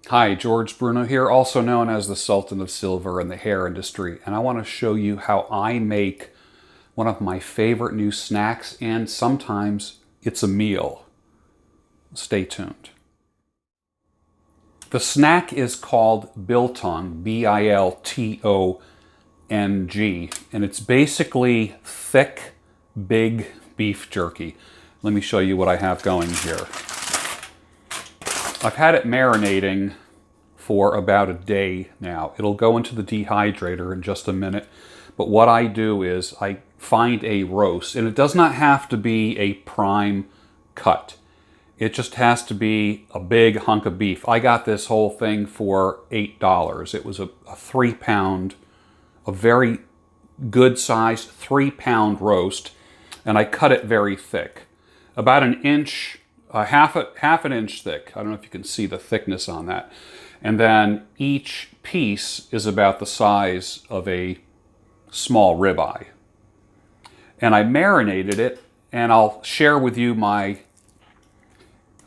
Hi, George Bruno here, also known as the Sultan of Silver in the hair industry, and I want to show you how I make one of my favorite new snacks, and sometimes it's a meal. Stay tuned. The snack is called Biltong, Biltong, and it's basically thick, big beef jerky. Let me show you what I have going here. I've had it marinating for about a day now. It'll go into the dehydrator in just a minute. But what I do is I find a roast, and it does not have to be a prime cut. It just has to be a big hunk of beef. I got this whole thing for $8. It was a 3-pound, a very good size 3-pound roast, and I cut it very thick. About an inch, half an inch thick. I don't know if you can see the thickness on that. And then each piece is about the size of a small ribeye. And I marinated it, and I'll share with you my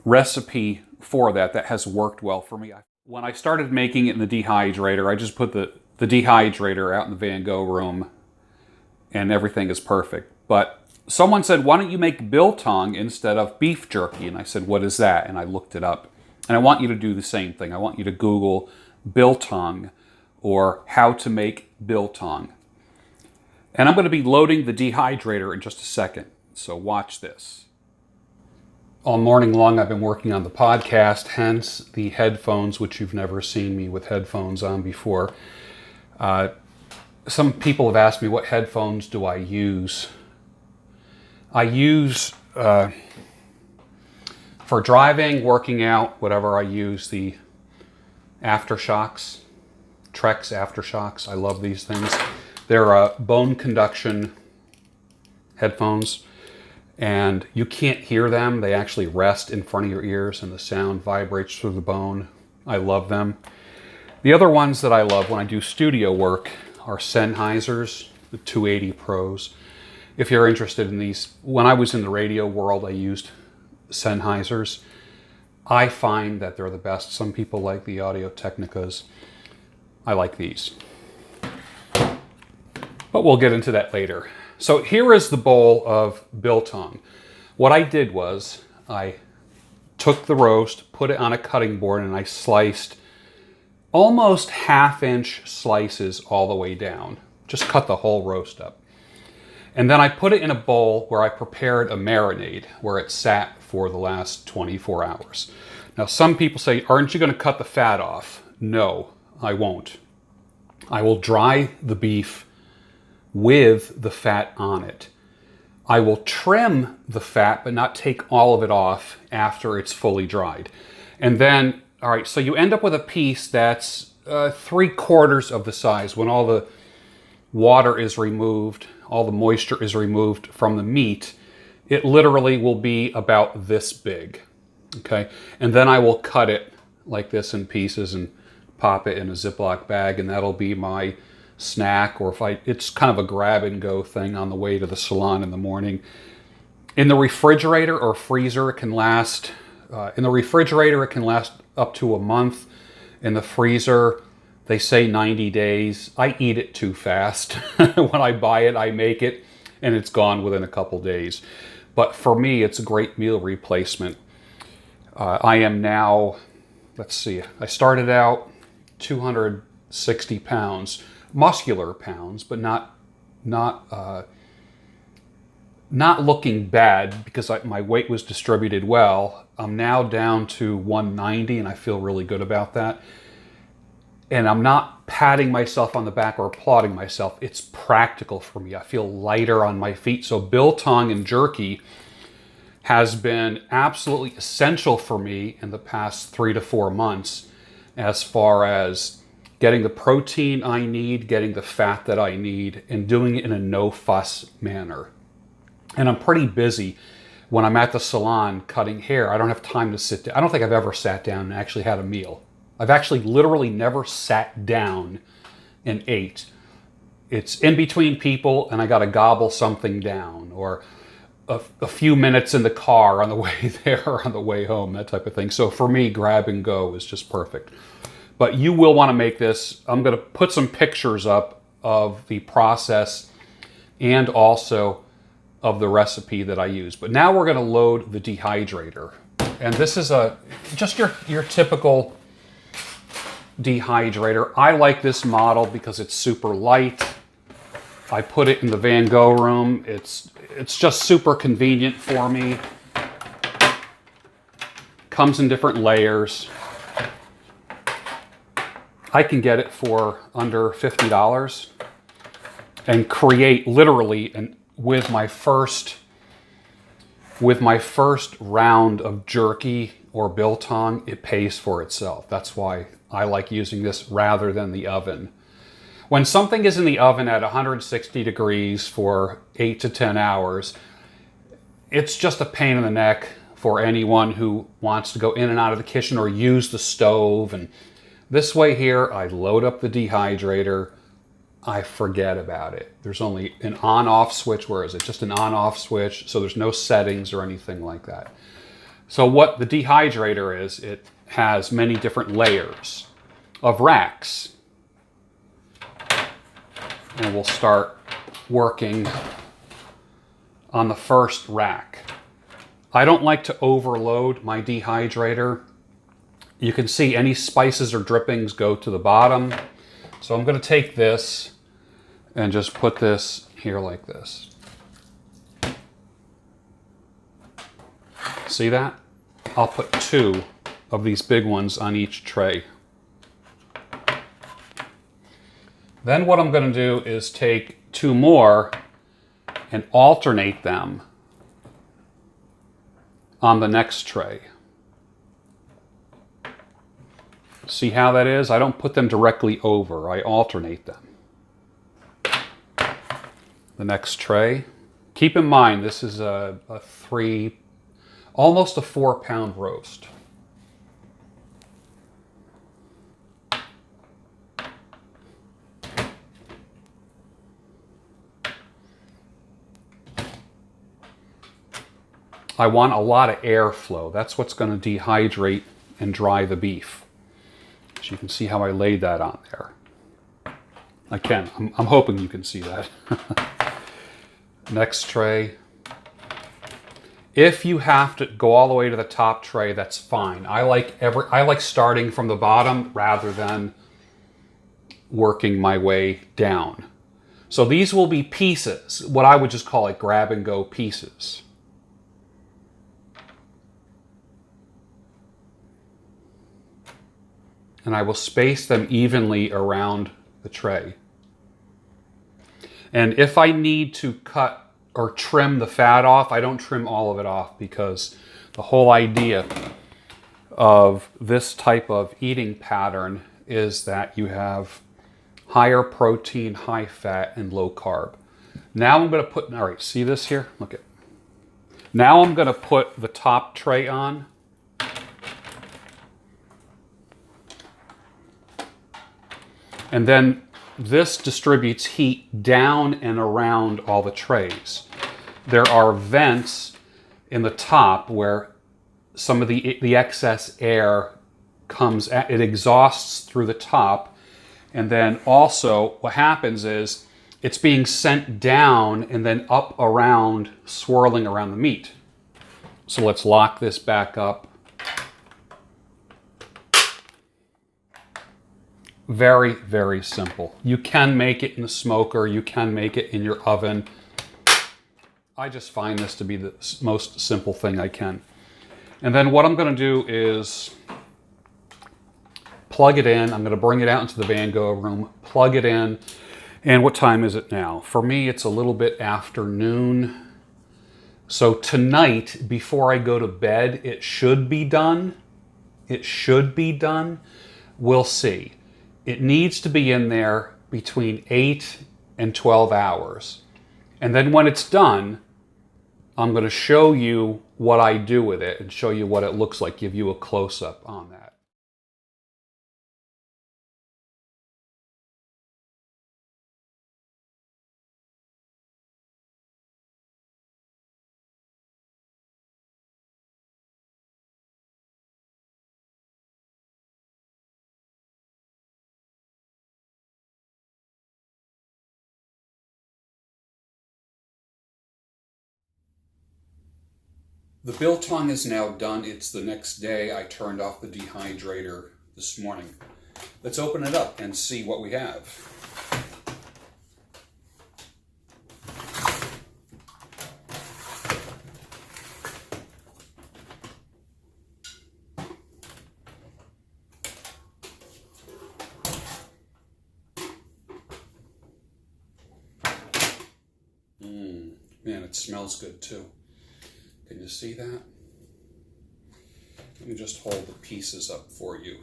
recipe for that has worked well for me. When I started making it in the dehydrator, I just put the dehydrator out in the Van Gogh room, and everything is perfect. But someone said, why don't you make biltong instead of beef jerky? And I said, what is that? And I looked it up. And I want you to do the same thing. I want you to Google biltong or how to make biltong. And I'm going to be loading the dehydrator in just a second. So watch this. All morning long I've been working on the podcast, hence the headphones, which you've never seen me with headphones on before. Some people have asked me, what headphones do I use? I use, for driving, working out, whatever, I use the Aftershocks, Trex Aftershocks. I love these things. They're bone conduction headphones, and you can't hear them. They actually rest in front of your ears, and the sound vibrates through the bone. I love them. The other ones that I love when I do studio work are Sennheisers, the 280 Pros. If you're interested in these, when I was in the radio world, I used Sennheisers. I find that they're the best. Some people like the Audio Technicas. I like these. But we'll get into that later. So here is the bowl of biltong. What I did was I took the roast, put it on a cutting board, and I sliced almost half-inch slices all the way down. Just cut the whole roast up. And then I put it in a bowl where I prepared a marinade, where it sat for the last 24 hours. Now, some people say, aren't you going to cut the fat off? No, I won't. I will dry the beef with the fat on it. I will trim the fat, but not take all of it off after it's fully dried. And then, all right, so you end up with a piece that's 3/4 of the size. When all the water is removed, all the moisture is removed from the meat, it literally will be about this big, okay? And then I will cut it like this in pieces and pop it in a Ziploc bag, and that'll be my snack, or it's kind of a grab and go thing on the way to the salon in the morning. In the refrigerator or freezer, it can last, in the refrigerator, it can last up to a month. In the freezer, they say 90 days. I eat it too fast. When I buy it, I make it, and it's gone within a couple days. But for me, it's a great meal replacement. I am now, let's see, I started out 260 pounds, muscular pounds, but not looking bad because my weight was distributed well. I'm now down to 190, and I feel really good about that. And I'm not patting myself on the back or applauding myself. It's practical for me. I feel lighter on my feet. So biltong and jerky has been absolutely essential for me in the past 3 to 4 months, as far as getting the protein I need, getting the fat that I need, and doing it in a no-fuss manner. And I'm pretty busy. When I'm at the salon cutting hair, I don't have time to sit down. I don't think I've ever sat down and actually had a meal. I've actually literally never sat down and ate. It's in between people, and I got to gobble something down. Or a few minutes in the car on the way there or on the way home, that type of thing. So for me, grab and go is just perfect. But you will want to make this. I'm going to put some pictures up of the process and also of the recipe that I use. But now we're going to load the dehydrator. And this is just your typical dehydrator. I like this model because it's super light. I put it in the Van Gogh room. It's just super convenient for me. Comes in different layers. I can get it for under $50 and create literally, and with my first round of jerky or biltong, it pays for itself. That's why I like using this rather than the oven. When something is in the oven at 160 degrees for 8 to 10 hours, it's just a pain in the neck for anyone who wants to go in and out of the kitchen or use the stove. And this way here, I load up the dehydrator, I forget about it. There's only an on-off switch. Where is it? Just an on-off switch, so there's no settings or anything like that. So what the dehydrator is, it has many different layers of racks. And we'll start working on the first rack. I don't like to overload my dehydrator. You can see any spices or drippings go to the bottom. So I'm going to take this and just put this here like this. See that? I'll put 2 of these big ones on each tray. Then what I'm going to do is take 2 more and alternate them on the next tray. See how that is? I don't put them directly over. I alternate them. The next tray. Keep in mind, this is almost a 4-pound roast. I want a lot of airflow. That's what's going to dehydrate and dry the beef. So you can see how I laid that on there. I can. I'm hoping you can see that. Next tray. If you have to go all the way to the top tray, that's fine. I like starting from the bottom rather than working my way down. So these will be pieces, what I would just call like grab and go pieces. And I will space them evenly around the tray. And if I need to cut or trim the fat off, I don't trim all of it off, because the whole idea of this type of eating pattern is that you have higher protein, high fat, and low carb. Now I'm going to put, all right, see this here? Look at. Now I'm going to put the top tray on. And then this distributes heat down and around all the trays. There are vents in the top where some of the excess air comes, it exhausts through the top. And then also what happens is it's being sent down and then up around, swirling around the meat. So let's lock this back up. Very, very simple. You can make it in the smoker. You can make it in your oven. I just find this to be the most simple thing I can. And then what I'm going to do is plug it in. I'm going to bring it out into the Van Gogh room, plug it in. And what time is it now? For me, it's a little bit after noon. So tonight, before I go to bed, it should be done. It should be done. We'll see. It needs to be in there between 8 and 12 hours. And then when it's done, I'm going to show you what I do with it and show you what it looks like, give you a close-up on that. The biltong is now done. It's the next day. I turned off the dehydrator this morning. Let's open it up and see what we have. Man, it smells good too. Can you see that? Let me just hold the pieces up for you.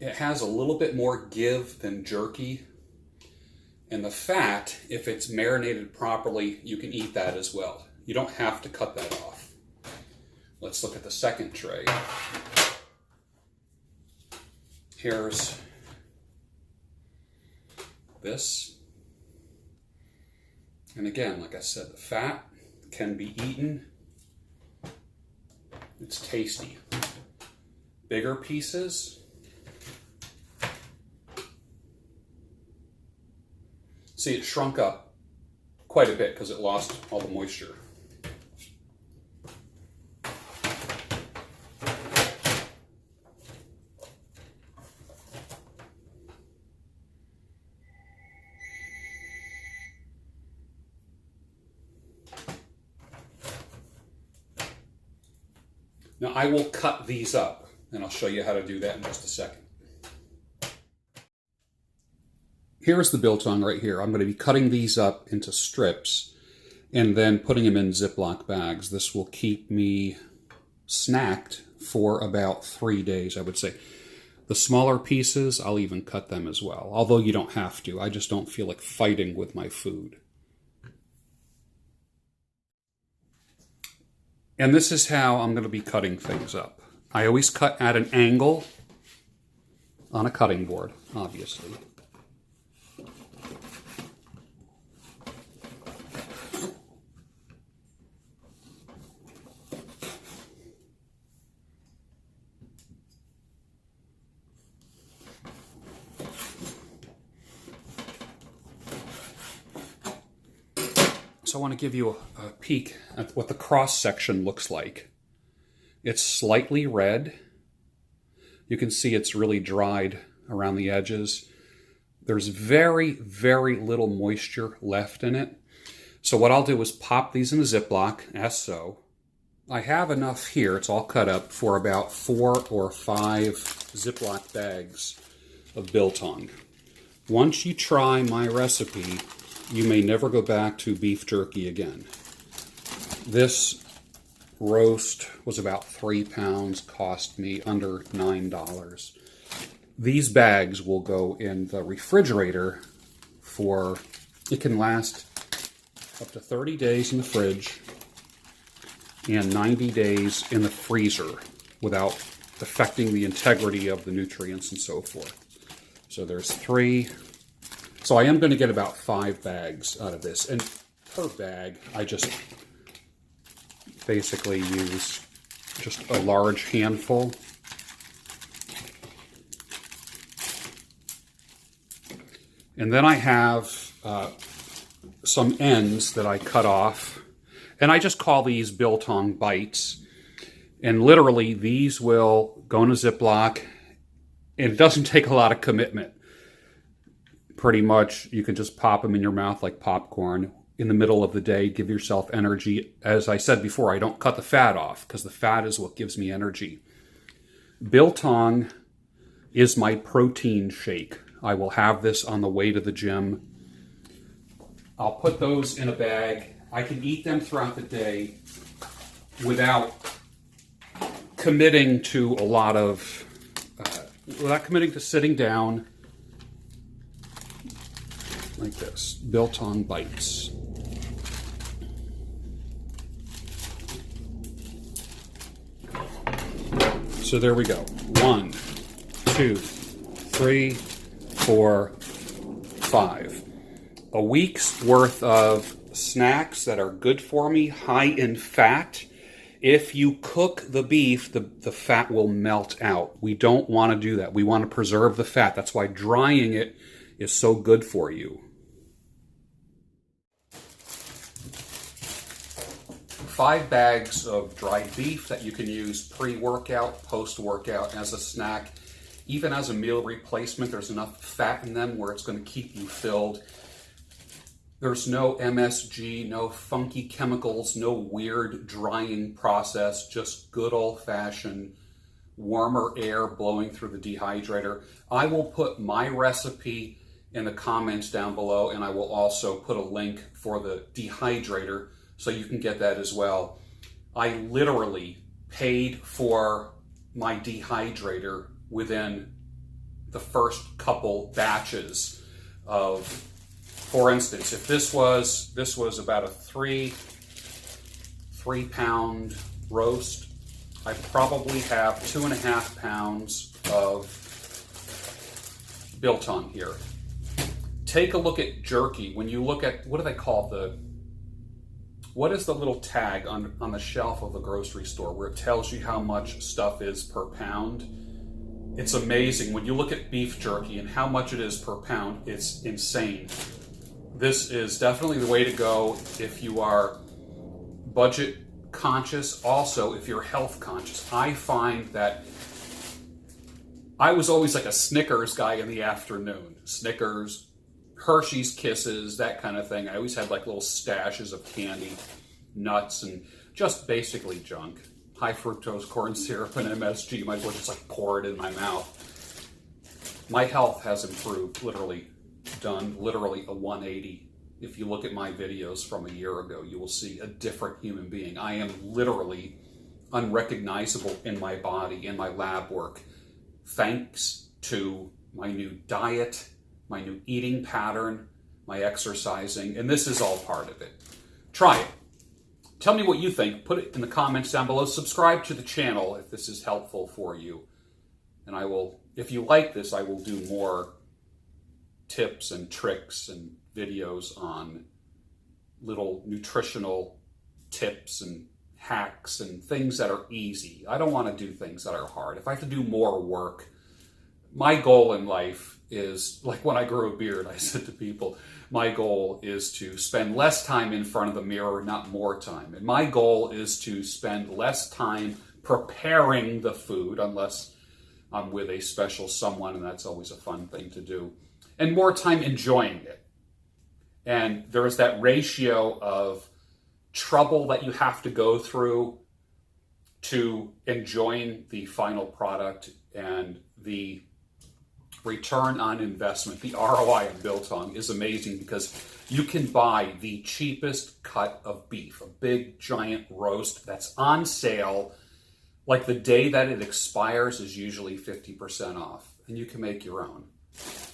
It has a little bit more give than jerky. And the fat, if it's marinated properly, you can eat that as well. You don't have to cut that off. Let's look at the second tray. Here's this. And again, like I said, the fat can be eaten. It's tasty. Bigger pieces. See, it shrunk up quite a bit because it lost all the moisture. Now I will cut these up, and I'll show you how to do that in just a second. Here's the biltong right here. I'm going to be cutting these up into strips and then putting them in Ziploc bags. This will keep me snacked for about 3 days, I would say. The smaller pieces, I'll even cut them as well, although you don't have to. I just don't feel like fighting with my food. And this is how I'm going to be cutting things up. I always cut at an angle on a cutting board, obviously. So I want to give you a peek at what the cross section looks like. It's slightly red. You can see it's really dried around the edges. There's very, very little moisture left in it. So what I'll do is pop these in a Ziploc, as so. I have enough here, it's all cut up, for about 4 or 5 Ziploc bags of biltong. Once you try my recipe, you may never go back to beef jerky again. This roast was about 3 pounds, cost me under $9. These bags will go in the refrigerator for, it can last up to 30 days in the fridge and 90 days in the freezer without affecting the integrity of the nutrients and so forth. So there's 3. So I am going to get about 5 bags out of this. And per bag, I just basically use just a large handful. And then I have some ends that I cut off. And I just call these biltong bites. And literally, these will go in a Ziploc. And it doesn't take a lot of commitment. Pretty much, you can just pop them in your mouth like popcorn in the middle of the day, give yourself energy. As I said before, I don't cut the fat off because the fat is what gives me energy. Biltong is my protein shake. I will have this on the way to the gym. I'll put those in a bag. I can eat them throughout the day without committing to a lot of, without committing to sitting down. Like this, biltong bites. So there we go. 1, 2, 3, 4, 5. A week's worth of snacks that are good for me, high in fat. If you cook the beef, the fat will melt out. We don't want to do that. We want to preserve the fat. That's why drying it is so good for you. 5 bags of dried beef that you can use pre-workout, post-workout as a snack. Even as a meal replacement, there's enough fat in them where it's going to keep you filled. There's no MSG, no funky chemicals, no weird drying process, just good old-fashioned warmer air blowing through the dehydrator. I will put my recipe in the comments down below, and I will also put a link for the dehydrator so you can get that as well. I literally paid for my dehydrator within the first couple batches of, for instance, if this was about a three pound roast, I probably have 2.5 pounds of Biltong here. Take a look at jerky. When you look at, what do they call what is the little tag on the shelf of the grocery store where it tells you how much stuff is per pound? It's amazing. When you look at beef jerky and how much it is per pound, it's insane. This is definitely the way to go if you are budget conscious. Also, if you're health conscious. I find that I was always like a Snickers guy in the afternoon. Snickers, Hershey's Kisses, that kind of thing. I always had like little stashes of candy, nuts, and just basically junk. High fructose corn syrup and MSG. Might as well just like pour it in my mouth. My health has improved, done literally a 180. If you look at my videos from a year ago, you will see a different human being. I am literally unrecognizable in my body, in my lab work, thanks to my new diet, my new eating pattern, my exercising, and this is all part of it. Try it. Tell me what you think. Put it in the comments down below. Subscribe to the channel if this is helpful for you. And I will, if you like this, I will do more tips and tricks and videos on little nutritional tips and hacks and things that are easy. I don't want to do things that are hard. If I have to do more work, my goal in life is, like when I grew a beard, I said to people, my goal is to spend less time in front of the mirror, not more time. And my goal is to spend less time preparing the food, unless I'm with a special someone, and that's always a fun thing to do, and more time enjoying it. And there is that ratio of trouble that you have to go through to enjoying the final product, and the return on investment, the ROI of Biltong is amazing, because you can buy the cheapest cut of beef, a big giant roast that's on sale, like the day that it expires is usually 50% off, and you can make your own.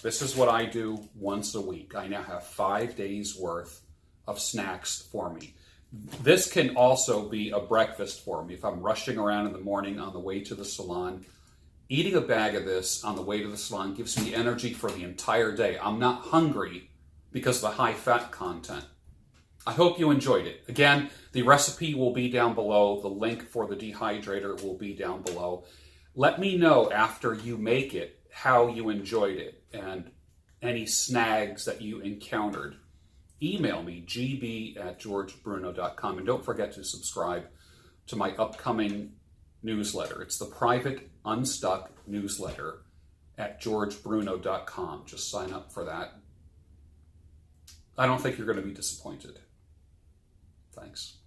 This is what I do once a week. I now have 5 days worth of snacks for me. This can also be a breakfast for me. If I'm rushing around in the morning on the way to the salon, eating a bag of this on the way to the salon gives me energy for the entire day. I'm not hungry because of the high fat content. I hope you enjoyed it. Again, the recipe will be down below. The link for the dehydrator will be down below. Let me know after you make it how you enjoyed it and any snags that you encountered. Email me, gb@georgebruno.com, and don't forget to subscribe to my upcoming newsletter. It's the private Unstuck newsletter at georgebruno.com. Just sign up for that. I don't think you're going to be disappointed. Thanks.